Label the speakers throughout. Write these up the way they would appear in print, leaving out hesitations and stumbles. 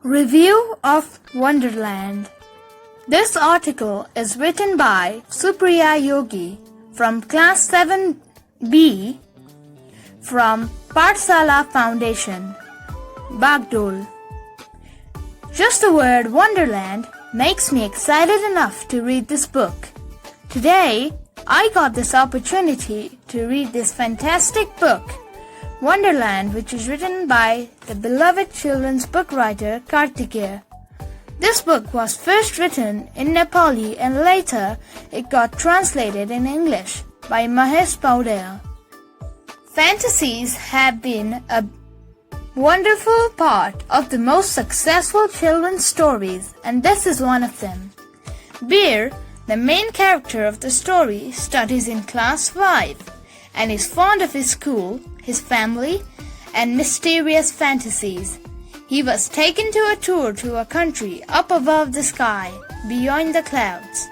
Speaker 1: Review of Wonderland. This article is written by Supriya Yogi from Class 7B from Pathsala Foundation, Bagdol. Just the word Wonderland makes me excited enough to read this book. Today, I got this opportunity to read this fantastic book, Wonderland, which is written by the beloved children's book writer Kartikeya. This book was first written in Nepali and later it got translated in English by Mahesh Paudyal. Fantasies have been a wonderful part of the most successful children's stories, and this is one of them. Bir, the main character of the story, studies in class 5 and is fond of his school, his family, and mysterious fantasies. He was taken to a tour to a country up above the sky, beyond the clouds.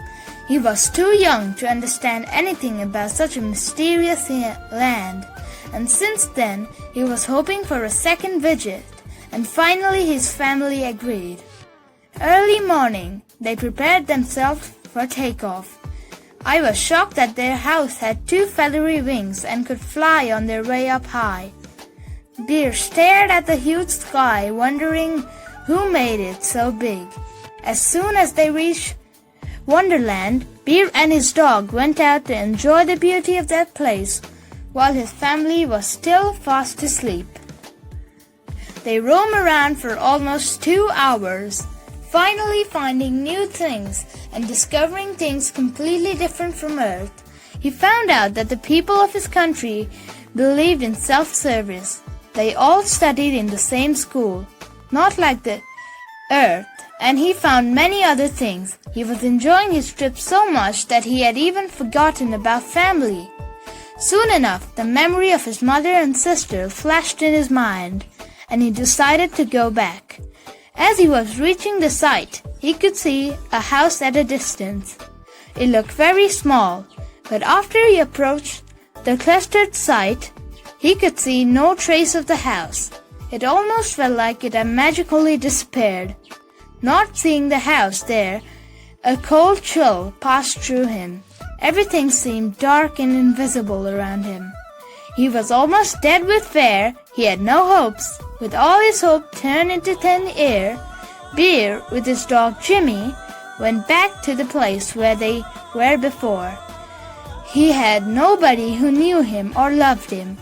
Speaker 1: He was too young to understand anything about such a mysterious land, and since then he was hoping for a second visit, and finally his family agreed. Early morning, they prepared themselves for takeoff. I was shocked that their house had 2 feathery wings and could fly on their way up high. Bir stared at the huge sky, wondering who made it so big. As soon as they reached Wonderland, Bir and his dog went out to enjoy the beauty of that place, while his family was still fast asleep. They roamed around for almost 2 hours, finally finding new things and discovering things completely different from Earth. He found out that the people of his country believed in self-service. They all studied in the same school, not like the Earth, and he found many other things. He was enjoying his trip so much that he had even forgotten about family. Soon enough, the memory of his mother and sister flashed in his mind, and he decided to go back. As he was reaching the site, he could see a house at a distance. It looked very small, but after he approached the clustered site, he could see no trace of the house. It almost felt like it had magically disappeared. Not seeing the house there, a cold chill passed through him. Everything seemed dark and invisible around him. He was almost dead with fear. He had no hopes. With all his hope turned into thin air, Bir, with his dog Jimmy, went back to the place where they were before. He had nobody who knew him or loved him.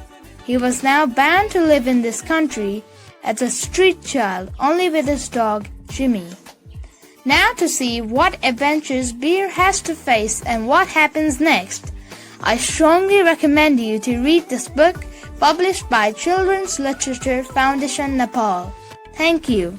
Speaker 1: He was now bound to live in this country as a street child, only with his dog Jimmy. Now to see what adventures Bir has to face and what happens next, I strongly recommend you to read this book published by Children's Literature Foundation, Nepal. Thank you.